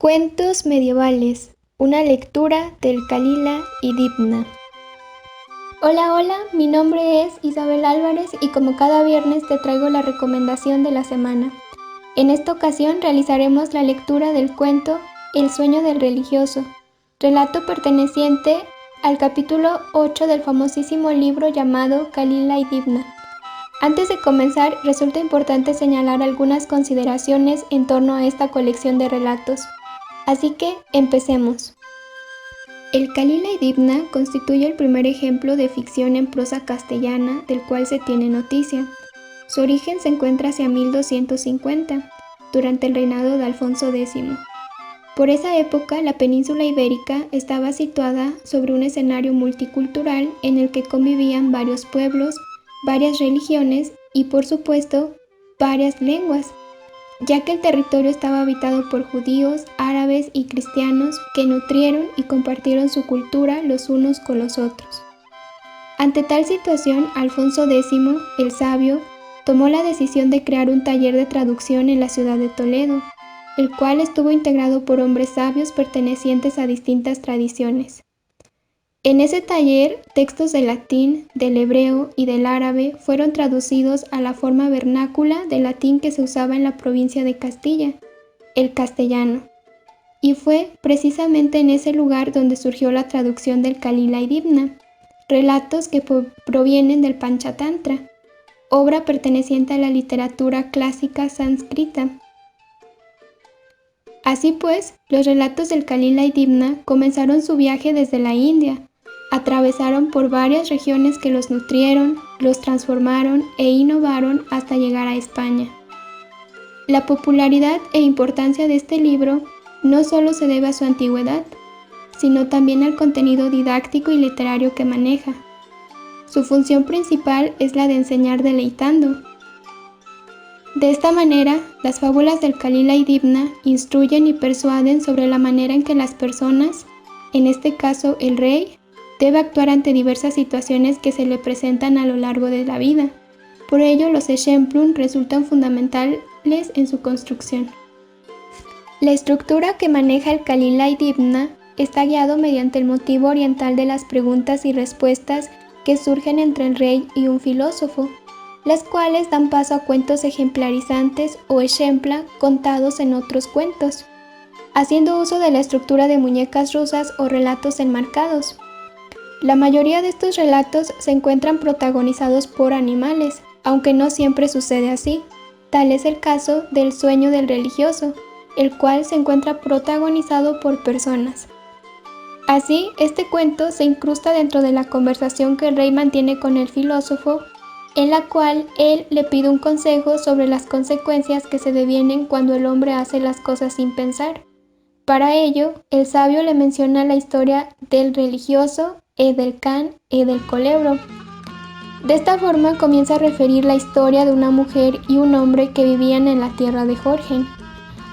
Cuentos medievales, una lectura del Kalila y Dibna. Hola, mi nombre es Isabel Álvarez y como cada viernes te traigo la recomendación de la semana. En esta ocasión realizaremos la lectura del cuento El sueño del religioso, relato perteneciente al capítulo 8 del famosísimo libro llamado Kalila y Dibna. Antes de comenzar, resulta importante señalar algunas consideraciones en torno a esta colección de relatos. Así que, empecemos. El Kalila y Dibna constituye el primer ejemplo de ficción en prosa castellana del cual se tiene noticia. Su origen se encuentra hacia 1250, durante el reinado de Alfonso X. Por esa época, la península ibérica estaba situada sobre un escenario multicultural en el que convivían varios pueblos, varias religiones y, por supuesto, varias lenguas, ya que el territorio estaba habitado por judíos, árabes y cristianos que nutrieron y compartieron su cultura los unos con los otros. Ante tal situación, Alfonso X, el Sabio, tomó la decisión de crear un taller de traducción en la ciudad de Toledo, el cual estuvo integrado por hombres sabios pertenecientes a distintas tradiciones. En ese taller, textos del latín, del hebreo y del árabe fueron traducidos a la forma vernácula del latín que se usaba en la provincia de Castilla, el castellano. Y fue precisamente en ese lugar donde surgió la traducción del Kalila y Dibna, relatos que provienen del Panchatantra, obra perteneciente a la literatura clásica sánscrita. Así pues, los relatos del Kalila y Dibna comenzaron su viaje desde la India. Atravesaron por varias regiones que los nutrieron, los transformaron e innovaron hasta llegar a España. La popularidad e importancia de este libro no solo se debe a su antigüedad, sino también al contenido didáctico y literario que maneja. Su función principal es la de enseñar deleitando. De esta manera, las fábulas del Kalila y Dibna instruyen y persuaden sobre la manera en que las personas, en este caso el rey, debe actuar ante diversas situaciones que se le presentan a lo largo de la vida. Por ello, los exemplum resultan fundamentales en su construcción. La estructura que maneja el Kalila y Dibna está guiado mediante el motivo oriental de las preguntas y respuestas que surgen entre el rey y un filósofo, las cuales dan paso a cuentos ejemplarizantes o exempla contados en otros cuentos, haciendo uso de la estructura de muñecas rusas o relatos enmarcados. La mayoría de estos relatos se encuentran protagonizados por animales, aunque no siempre sucede así. Tal es el caso del sueño del religioso, el cual se encuentra protagonizado por personas. Así, este cuento se incrusta dentro de la conversación que el rey mantiene con el filósofo, en la cual él le pide un consejo sobre las consecuencias que se devienen cuando el hombre hace las cosas sin pensar. Para ello, el sabio le menciona la historia del religioso e del can e del culebro. De esta forma comienza a referir la historia de una mujer y un hombre que vivían en la tierra de Jorgen.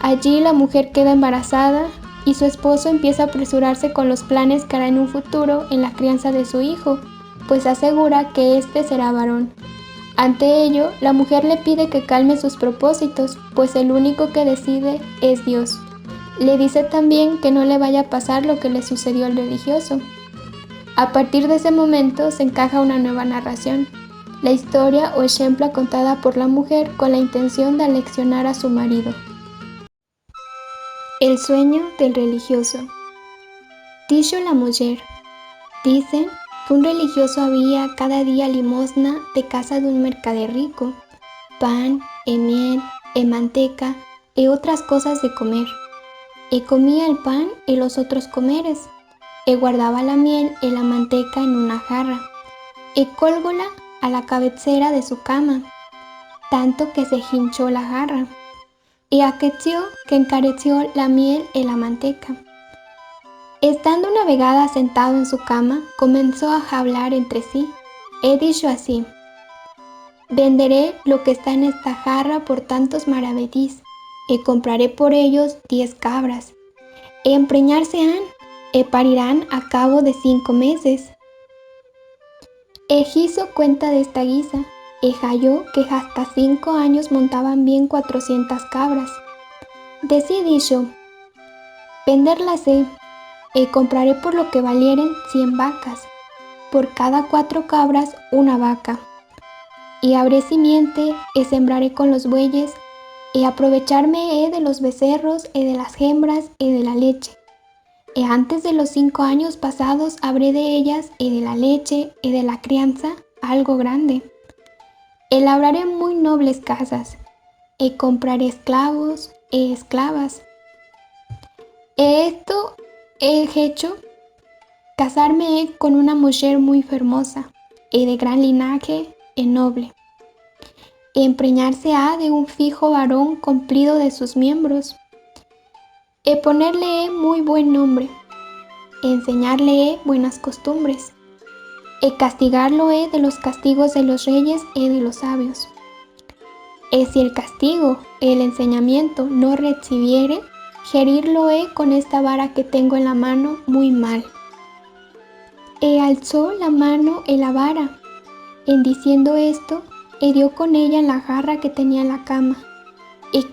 Allí la mujer queda embarazada y su esposo empieza a apresurarse con los planes que hará en un futuro en la crianza de su hijo, pues asegura que éste será varón. Ante ello, la mujer le pide que calme sus propósitos, pues el único que decide es Dios. Le dice también que no le vaya a pasar lo que le sucedió al religioso. A partir de ese momento se encaja una nueva narración, la historia o exempla contada por la mujer con la intención de aleccionar a su marido. El sueño del religioso. Dicho la mujer, dicen que un religioso había cada día limosna de casa de un mercader rico, pan, miel, manteca y otras cosas de comer. Comía el pan y los otros comeres, guardaba la miel y la manteca en una jarra, colgóla a la cabecera de su cama, tanto que se hinchó la jarra, aqueció que encareció la miel y la manteca. Estando una vegada sentado en su cama, comenzó a hablar entre sí. He dicho así: venderé lo que está en esta jarra por tantos maravedís, compraré por ellos 10 cabras, empreñarse han, parirán a cabo de 5 meses. Hizo cuenta de esta guisa, halló que hasta 5 años montaban bien 400 cabras. Decí dicho: Venderlas compraré por lo que valieren 100 vacas, por cada 4 cabras una vaca. Y habré simiente, sembraré con los bueyes, aprovecharme de los becerros, de las hembras, de la leche. Antes de los 5 años pasados habré de ellas, de la leche, de la crianza, algo grande. Labraré muy nobles casas, compraré esclavos, esclavas. Esto he hecho, casarme con una mujer muy hermosa, de gran linaje, noble. Empreñarse ha de un fijo varón cumplido de sus miembros. Ponerle muy buen nombre, enseñarle buenas costumbres. Castigarlo de los castigos de los reyes y de los sabios. Si el castigo, el enseñamiento no recibiere, herirlo con esta vara que tengo en la mano muy mal. Alzó la mano en la vara. En diciendo esto, dio con ella en la jarra que tenía en la cama.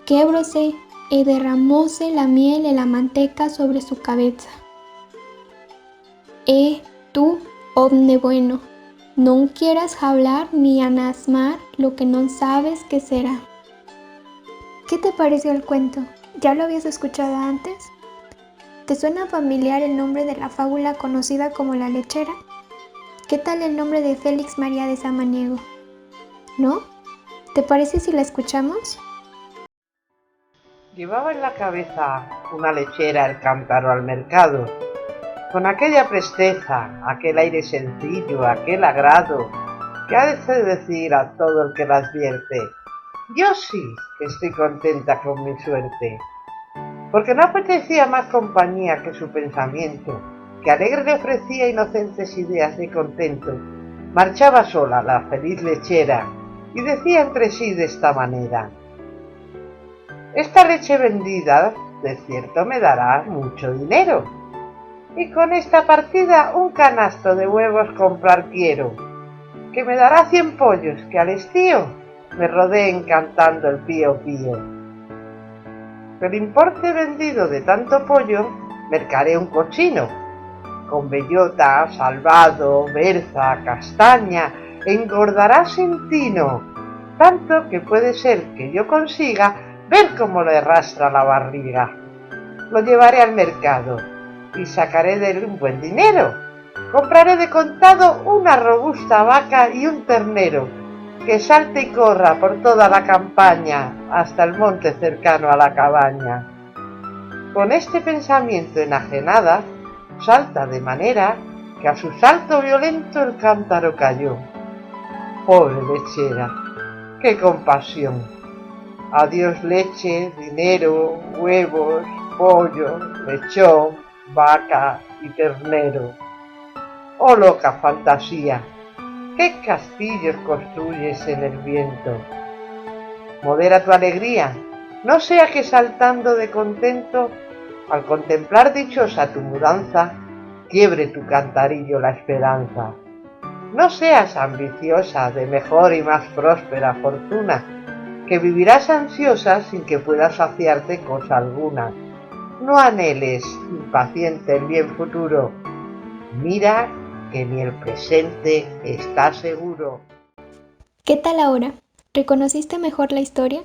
Quebróse, derramóse la miel y la manteca sobre su cabeza. Tú, hombre bueno, no quieras hablar ni anasmar lo que no sabes que será. ¿Qué te pareció el cuento? ¿Ya lo habías escuchado antes? ¿Te suena familiar el nombre de la fábula conocida como La Lechera? ¿Qué tal el nombre de Félix María de Samaniego? ¿No? ¿Te parece si la escuchamos? Llevaba en la cabeza una lechera el cántaro al mercado, con aquella presteza, aquel aire sencillo, aquel agrado, que ha de decir a todo el que la advierte: yo sí que estoy contenta con mi suerte, porque no apetecía más compañía que su pensamiento, que alegre le ofrecía inocentes ideas de contento. Marchaba sola la feliz lechera y decía entre sí de esta manera: esta leche vendida de cierto me dará mucho dinero, y con esta partida un canasto de huevos comprar quiero, que me dará 100 pollos que al estío me rodeen cantando el pío pío. Del importe vendido de tanto pollo mercaré un cochino, con bellota, salvado, berza, castaña, engordará sin tino, tanto que puede ser que yo consiga ver cómo le arrastra la barriga. Lo llevaré al mercado y sacaré de él un buen dinero. Compraré de contado una robusta vaca y un ternero, que salte y corra por toda la campaña hasta el monte cercano a la cabaña. Con este pensamiento enajenada, salta de manera que a su salto violento el cántaro cayó. Pobre lechera, qué compasión. Adiós leche, dinero, huevos, pollo, lechón, vaca y ternero. Oh loca fantasía, qué castillos construyes en el viento. Modera tu alegría, no sea que saltando de contento, al contemplar dichosa tu mudanza, quiebre tu cantarillo la esperanza. No seas ambiciosa de mejor y más próspera fortuna, que vivirás ansiosa sin que puedas saciarte cosa alguna. No anheles, impaciente, el bien futuro. Mira que ni el presente está seguro. ¿Qué tal ahora? ¿Reconociste mejor la historia?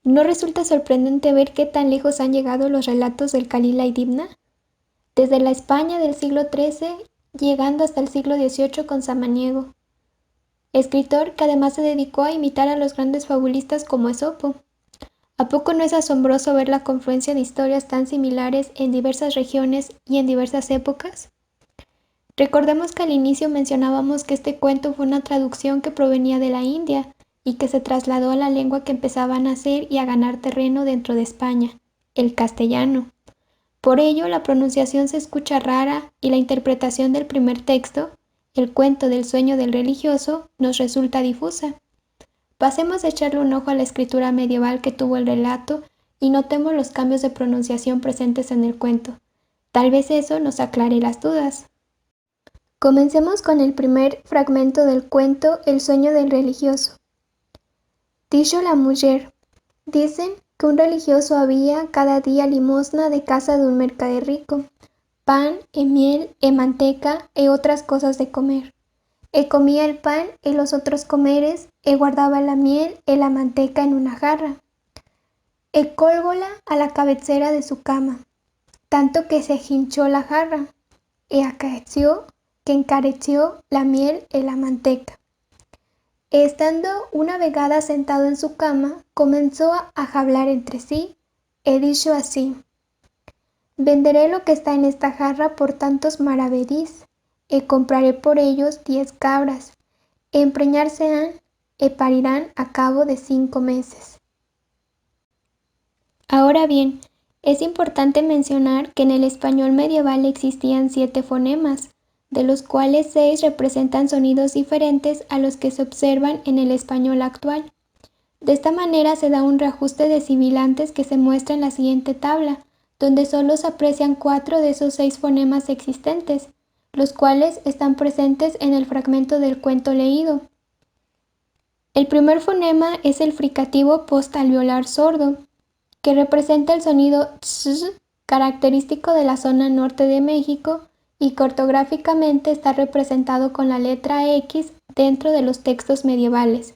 ¿No resulta sorprendente ver qué tan lejos han llegado los relatos del Calila y Dimna? Desde la España del siglo XIII, llegando hasta el siglo XVIII con Samaniego, escritor que además se dedicó a imitar a los grandes fabulistas como Esopo. ¿A poco no es asombroso ver la confluencia de historias tan similares en diversas regiones y en diversas épocas? Recordemos que al inicio mencionábamos que este cuento fue una traducción que provenía de la India y que se trasladó a la lengua que empezaba a nacer y a ganar terreno dentro de España, el castellano. Por ello, la pronunciación se escucha rara y la interpretación del primer texto, el cuento del sueño del religioso, nos resulta difusa. Pasemos a echarle un ojo a la escritura medieval que tuvo el relato y notemos los cambios de pronunciación presentes en el cuento. Tal vez eso nos aclare las dudas. Comencemos con el primer fragmento del cuento El sueño del religioso. Dijo la mujer: dicen que un religioso había cada día limosna de casa de un mercader rico, pan, e miel, e manteca, e otras cosas de comer. E comía el pan y los otros comeres, e guardaba la miel y la manteca en una jarra, e colgóla a la cabecera de su cama, tanto que se hinchó la jarra, e acaeció que encareció la miel y la manteca. Estando una vegada sentado en su cama, comenzó a hablar entre sí, he dicho así: venderé lo que está en esta jarra por tantos maravedís, y compraré por ellos 10 cabras, e empreñarse han, y parirán a cabo de 5 meses. Ahora bien, es importante mencionar que en el español medieval existían 7 fonemas, de los cuales 6 representan sonidos diferentes a los que se observan en el español actual. De esta manera se da un reajuste de sibilantes que se muestra en la siguiente tabla, donde solo se aprecian 4 de esos 6 fonemas existentes, los cuales están presentes en el fragmento del cuento leído. El primer fonema es el fricativo postalveolar sordo, que representa el sonido ts, característico de la zona norte de México y que ortográficamente está representado con la letra X dentro de los textos medievales.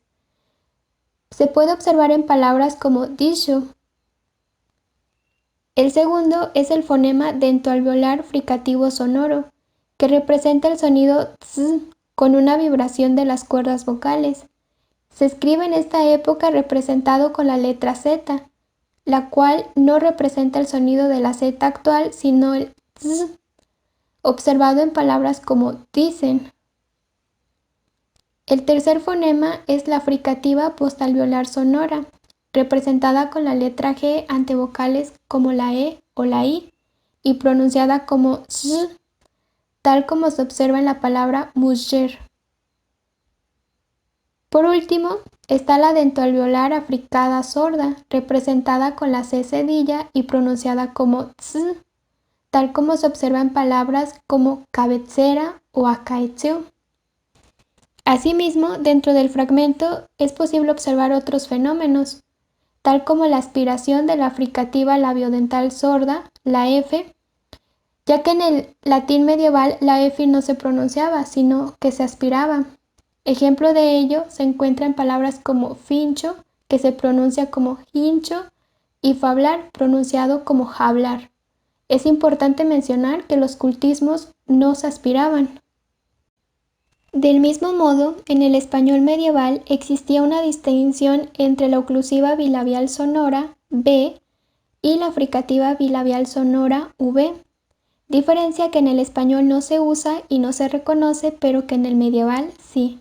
Se puede observar en palabras como dicho. El segundo es el fonema dentoalveolar fricativo sonoro, que representa el sonido ts con una vibración de las cuerdas vocales. Se escribe en esta época representado con la letra Z, la cual no representa el sonido de la Z actual, sino el ts, observado en palabras como dicen. El tercer fonema es la fricativa postalveolar sonora, representada con la letra G ante vocales como la E o la I, y pronunciada como sh, tal como se observa en la palabra mujer. Por último, está la dentoalveolar africada sorda, representada con la C cedilla y pronunciada como ts, tal como se observa en palabras como cabecera o acaeció. Asimismo, dentro del fragmento es posible observar otros fenómenos, tal como la aspiración de la fricativa labiodental sorda, la F, ya que en el latín medieval la F no se pronunciaba, sino que se aspiraba. Ejemplo de ello se encuentra en palabras como fincho, que se pronuncia como hincho, y fablar, pronunciado como hablar. Es importante mencionar que los cultismos no se aspiraban. Del mismo modo, en el español medieval existía una distinción entre la oclusiva bilabial sonora, B, y la fricativa bilabial sonora, V, diferencia que en el español no se usa y no se reconoce, pero que en el medieval sí.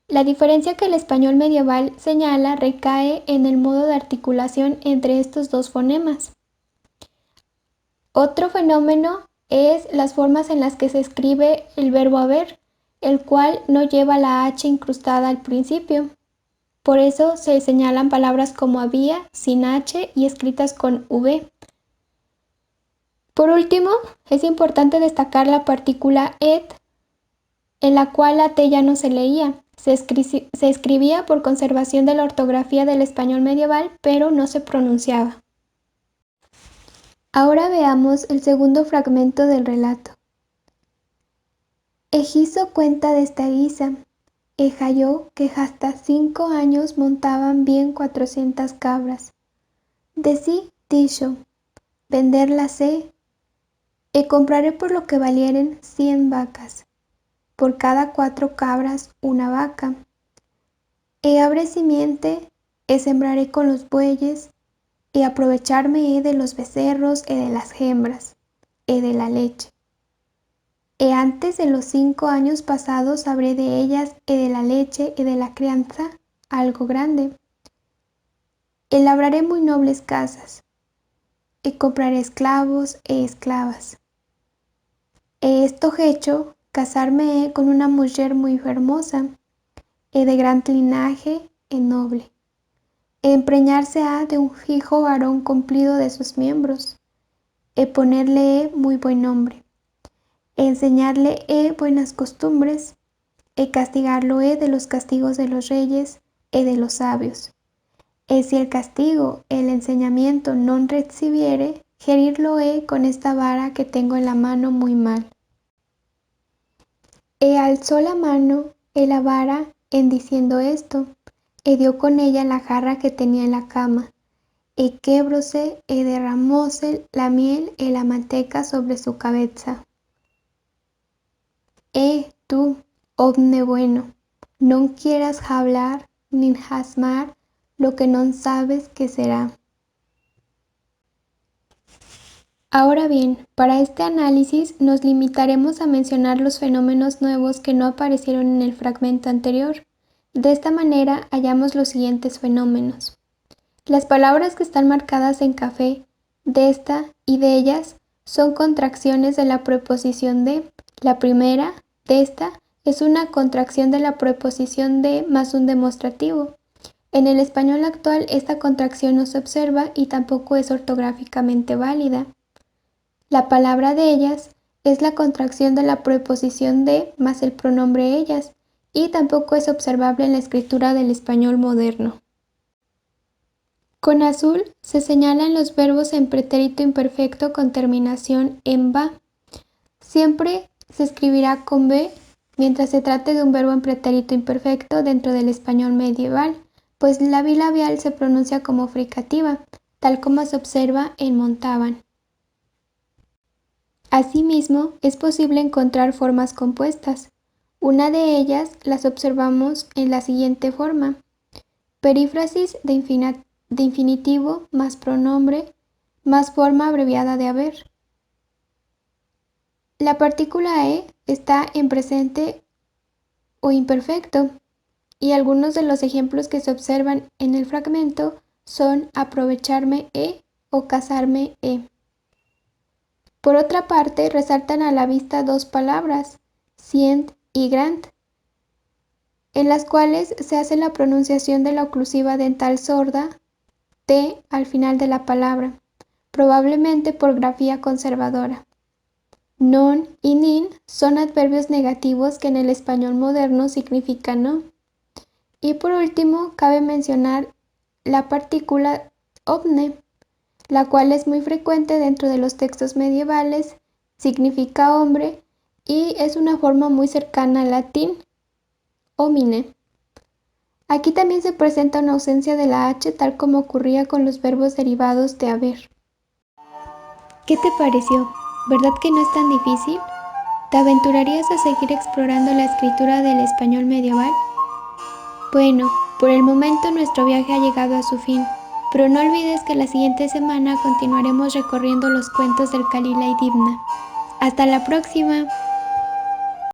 La diferencia que el español medieval señala recae en el modo de articulación entre estos dos fonemas. Otro fenómeno es las formas en las que se escribe el verbo haber, el cual no lleva la H incrustada al principio. Por eso se señalan palabras como había, sin H y escritas con V. Por último, es importante destacar la partícula et, en la cual la T ya no se leía. Se escribía por conservación de la ortografía del español medieval, pero no se pronunciaba. Ahora veamos el segundo fragmento del relato. Ejizo cuenta de esta guisa. Halló que hasta 5 años montaban bien 400 cabras. De sí dicho, venderlas he, y compraré por lo que valieren 100 vacas, por cada 4 cabras una vaca. E abre simiente, e sembraré con los bueyes, y aprovecharme he de los becerros y de las hembras, y de la leche. Y antes de los 5 años pasados habré de ellas y de la leche y de la crianza algo grande. Y labraré muy nobles casas, y compraré esclavos e esclavas. E esto hecho, casarme he con una mujer muy hermosa, y de gran linaje y noble. E empreñarse ha de un hijo varón cumplido de sus miembros, y ponerle he muy buen nombre. Enseñarle he buenas costumbres, y castigarlo he de los castigos de los reyes y de los sabios, E si el castigo, el enseñamiento non recibiere, herirlo he con esta vara que tengo en la mano muy mal. E alzó la mano e la vara en diciendo esto, e dio con ella la jarra que tenía en la cama, e quebróse e derramóse la miel e la manteca sobre su cabeza. Tú, hombre bueno, non quieras hablar ni jasmar lo que non sabes que será. Ahora bien, para este análisis nos limitaremos a mencionar los fenómenos nuevos que no aparecieron en el fragmento anterior. De esta manera hallamos los siguientes fenómenos. Las palabras que están marcadas en café, de esta y de ellas, son contracciones de la preposición de. La primera, de esta, es una contracción de la preposición de más un demostrativo. En el español actual esta contracción no se observa y tampoco es ortográficamente válida. La palabra de ellas es la contracción de la preposición de más el pronombre ellas y tampoco es observable en la escritura del español moderno. Con azul se señalan los verbos en pretérito imperfecto con terminación en ba. Siempre se escribirá con b mientras se trate de un verbo en pretérito imperfecto dentro del español medieval, pues la bilabial se pronuncia como fricativa, tal como se observa en montaban. Asimismo, es posible encontrar formas compuestas. Una de ellas las observamos en la siguiente forma: perífrasis de infinitivo más pronombre más forma abreviada de haber. La partícula e está en presente o imperfecto y algunos de los ejemplos que se observan en el fragmento son aprovecharme o casarme e. Por otra parte, resaltan a la vista dos palabras, cient y grant, en las cuales se hace la pronunciación de la oclusiva dental sorda T al final de la palabra, probablemente por grafía conservadora. Non y nin son adverbios negativos que en el español moderno significan no. Y por último, cabe mencionar la partícula omne, la cual es muy frecuente dentro de los textos medievales, significa hombre y es una forma muy cercana al latín, homine. Aquí también se presenta una ausencia de la H tal como ocurría con los verbos derivados de haber. ¿Qué te pareció? ¿Verdad que no es tan difícil? ¿Te aventurarías a seguir explorando la escritura del español medieval? Bueno, por el momento nuestro viaje ha llegado a su fin, pero no olvides que la siguiente semana continuaremos recorriendo los cuentos del Calila y Dimna. ¡Hasta la próxima!